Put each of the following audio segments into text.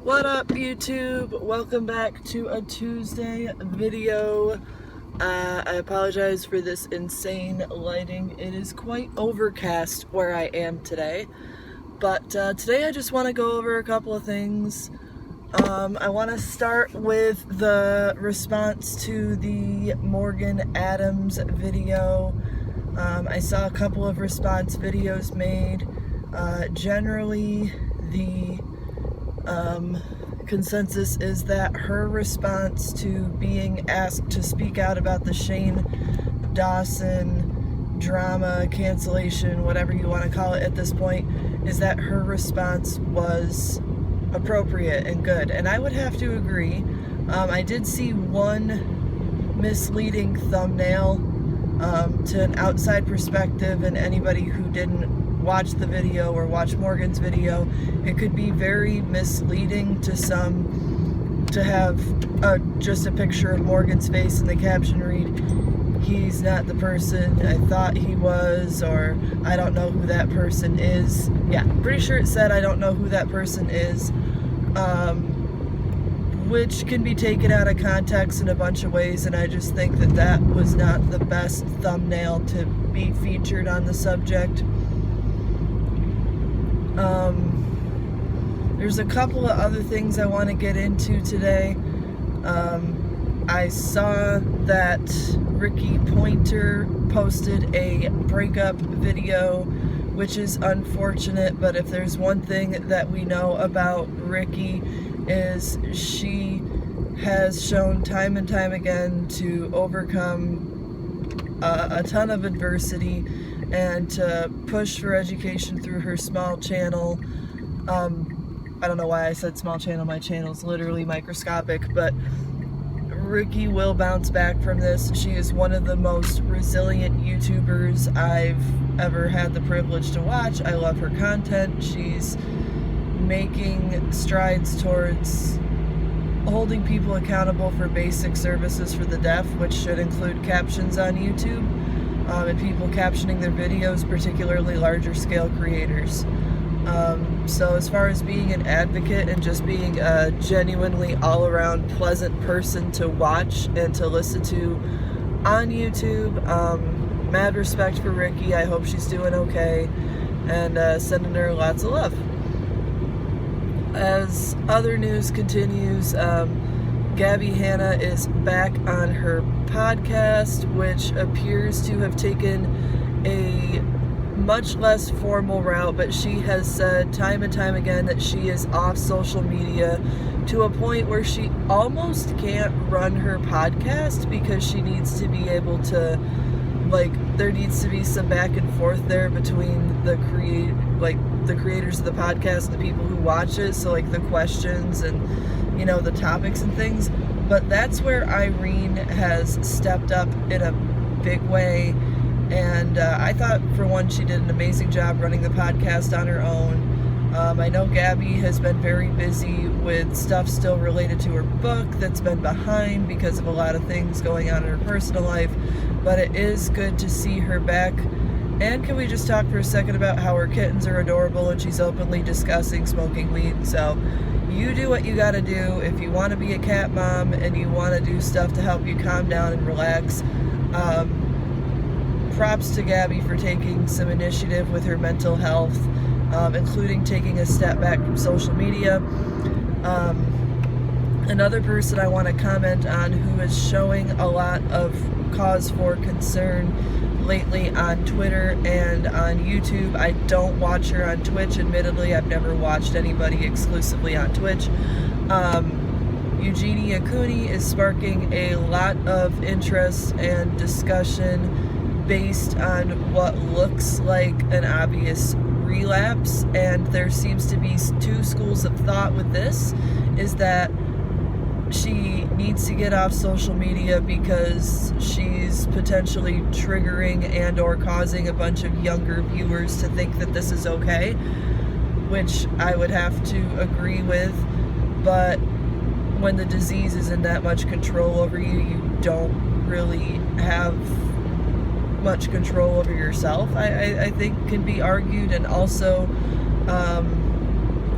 What up, YouTube? Welcome back to a Tuesday video. I apologize for this insane lighting. It is quite overcast where I am today. But today I just want to go over a couple of things. I want to start with the response to the Morgan Adams video. I saw a couple of response videos made. Generally, the consensus is that her response to being asked to speak out about the Shane Dawson drama, cancellation, whatever you want to call it at this point, is that her response was appropriate and good. And I would have to agree. I did see one misleading thumbnail to an outside perspective, and anybody who didn't watch the video or watch Morgan's video, it could be very misleading to some to have just a picture of Morgan's face and the caption read, "He's not the person I thought he was," or "I don't know who that person is." Yeah, pretty sure it said "I don't know who that person is," which can be taken out of context in a bunch of ways, and I just think that that was not the best thumbnail to be featured on the subject. There's a couple of other things I want to get into today. I saw that Ricky Pointer posted a breakup video, which is unfortunate, but if there's one thing that we know about Ricky is she has shown time and time again to overcome a ton of adversity and to push for education through her small channel. I don't know why I said small channel. My channel's literally microscopic, but Ricky will bounce back from this. She is one of the most resilient YouTubers I've ever had the privilege to watch. I love her content. She's making strides towards holding people accountable for basic services for the deaf, which should include captions on YouTube, and people captioning their videos, particularly larger scale creators. So as far as being an advocate and just being a genuinely all-around pleasant person to watch and to listen to on YouTube, mad respect for Ricky. I hope she's doing okay, and sending her lots of love. As other news continues, Gabbie Hanna is back on her podcast, which appears to have taken a much less formal route, but she has said time and time again that she is off social media to a point where she almost can't run her podcast because she needs to be able to, there needs to be some back and forth there between the creators of the podcast and the people who watch it, so the questions and the topics and things. But that's where Irene has stepped up in a big way, and I thought for one she did an amazing job running the podcast on her own. I know Gabbie has been very busy with stuff still related to her book that's been behind because of a lot of things going on in her personal life, but it is good to see her back. And can we just talk for a second about how her kittens are adorable and she's openly discussing smoking weed? So you do what you gotta do. If you want to be a cat mom and you want to do stuff to help you calm down and relax, props to Gabbie for taking some initiative with her mental health, including taking a step back from social media. Another person I want to comment on who is showing a lot of cause for concern lately on Twitter and on YouTube. I don't watch her on Twitch, admittedly. I've never watched anybody exclusively on Twitch. Eugenia Cooney is sparking a lot of interest and discussion based on what looks like an obvious relapse, and there seems to be two schools of thought with this, is that she needs to get off social media because she's potentially triggering and or causing a bunch of younger viewers to think that this is okay, which I would have to agree with. But when the disease is in that much control over you, you don't really have much control over yourself, I think can be argued. And also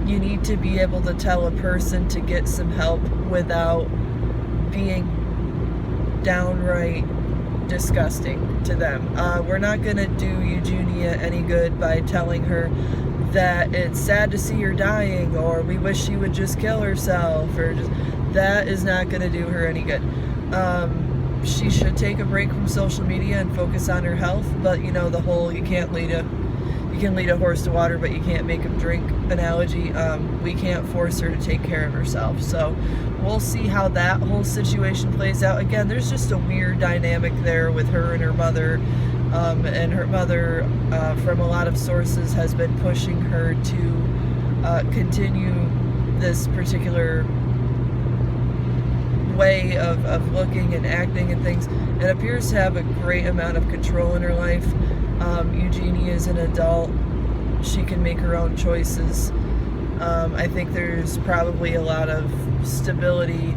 you need to be able to tell a person to get some help without being downright disgusting to them. We're not going to do Eugenia any good by telling her that it's sad to see her dying, or we wish she would just kill herself, or just, that is not going to do her any good. She should take a break from social media and focus on her health, but you know, the whole you can lead a horse to water but you can't make him drink analogy, we can't force her to take care of herself. So we'll see how that whole situation plays out. Again, there's just a weird dynamic there with her and her mother, and her mother, from a lot of sources, has been pushing her to continue this particular way of looking and acting and things, and appears to have a great amount of control in her life. Eugenia is an adult. She can make her own choices. I think there's probably a lot of stability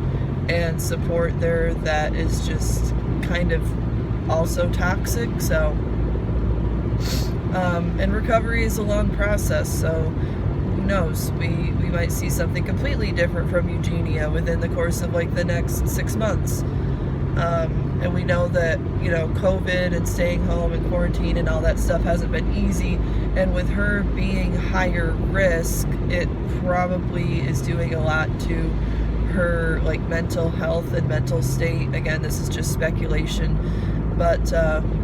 and support there that is just kind of also toxic. So, and recovery is a long process, so who knows, we might see something completely different from Eugenia within the course of like the next 6 months. And we know that, you know, COVID and staying home and quarantine and all that stuff hasn't been easy, and with her being higher risk, it probably is doing a lot to her like mental health and mental state. Again, this is just speculation, but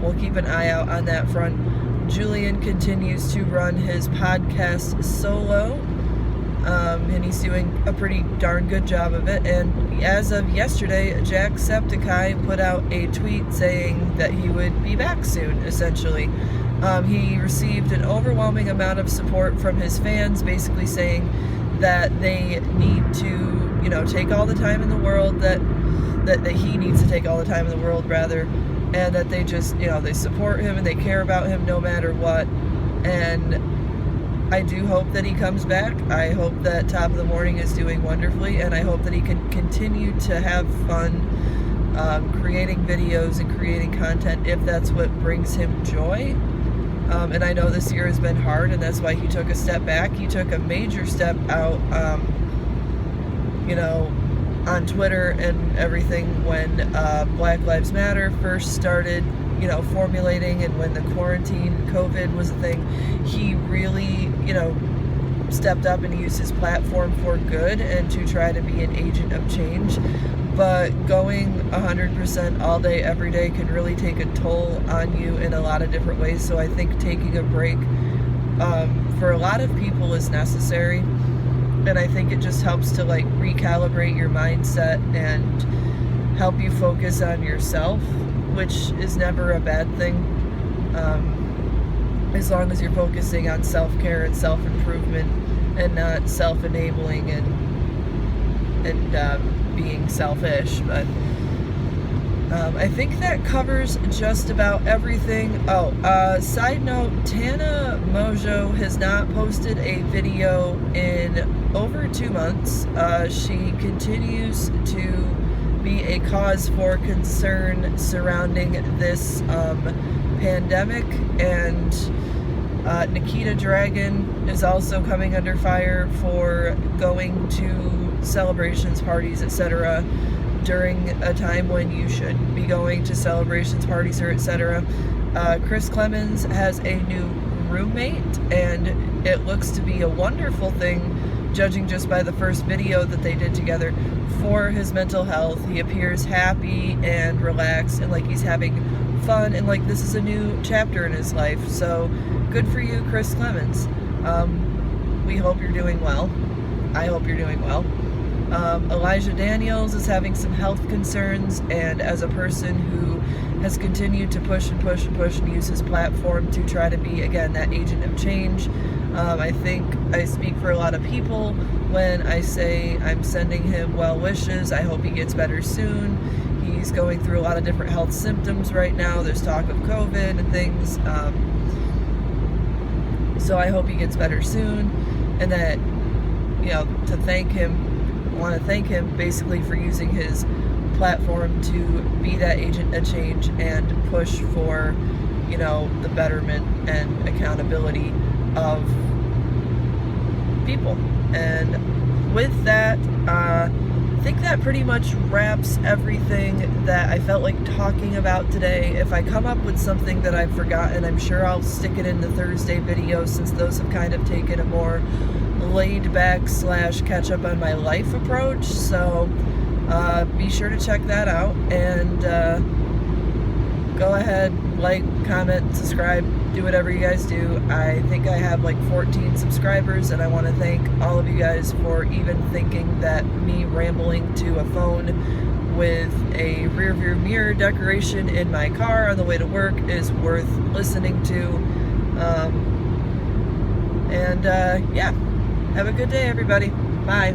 we'll keep an eye out on that front. Julian continues to run his podcast solo, and he's doing a pretty darn good job of it. And as of yesterday, Jacksepticeye put out a tweet saying that he would be back soon, essentially. He received an overwhelming amount of support from his fans, basically saying that they need to, you know, take all the time in the world, that he needs to take all the time in the world, rather, and that they just, you know, they support him and they care about him no matter what. And I do hope that he comes back. I hope that Top of the Morning is doing wonderfully, and I hope that he can continue to have fun creating videos and creating content if that's what brings him joy. And I know this year has been hard, and that's why he took a step back. He took a major step out, you know, on Twitter and everything when Black Lives Matter first started, you know, formulating, and when the quarantine COVID was a thing. He really, you know, stepped up and used his platform for good and to try to be an agent of change. But going 100% all day, every day can really take a toll on you in a lot of different ways. So I think taking a break for a lot of people is necessary. And I think it just helps to like recalibrate your mindset and help you focus on yourself, which is never a bad thing, as long as you're focusing on self-care and self-improvement and not self-enabling and being selfish. But I think that covers just about everything. Side note, Tana Mojo has not posted a video in over 2 months. She continues to be a cause for concern surrounding this pandemic, and Nikita Dragon is also coming under fire for going to celebrations, parties, etc. during a time when you should be going to celebrations, parties, or etc. Chris Clemens has a new roommate, and it looks to be a wonderful thing, judging just by the first video that they did together, for his mental health. He appears happy and relaxed and like he's having fun, and like this is a new chapter in his life. So good for you, Chris Clemens. We hope you're doing well. I hope you're doing well. Elijah Daniels is having some health concerns, and as a person who has continued to push and push and push and use his platform to try to be, again, that agent of change, I think I speak for a lot of people when I say I'm sending him well wishes. I hope he gets better soon. He's going through a lot of different health symptoms right now. There's talk of COVID and things. So I hope he gets better soon, and that, you know, to thank him, I want to thank him basically for using his platform to be that agent of change and push for, you know, the betterment and accountability of people. And with that, I think that pretty much wraps everything that I felt like talking about today. If I come up with something that I've forgotten, I'm sure I'll stick it in the Thursday videos, since those have kind of taken a more laid back / catch up on my life approach. So be sure to check that out, and go ahead, like, comment, subscribe, do whatever you guys do. I think I have like 14 subscribers, and I want to thank all of you guys for even thinking that me rambling to a phone with a rear view mirror decoration in my car on the way to work is worth listening to. Yeah, have a good day, everybody. Bye.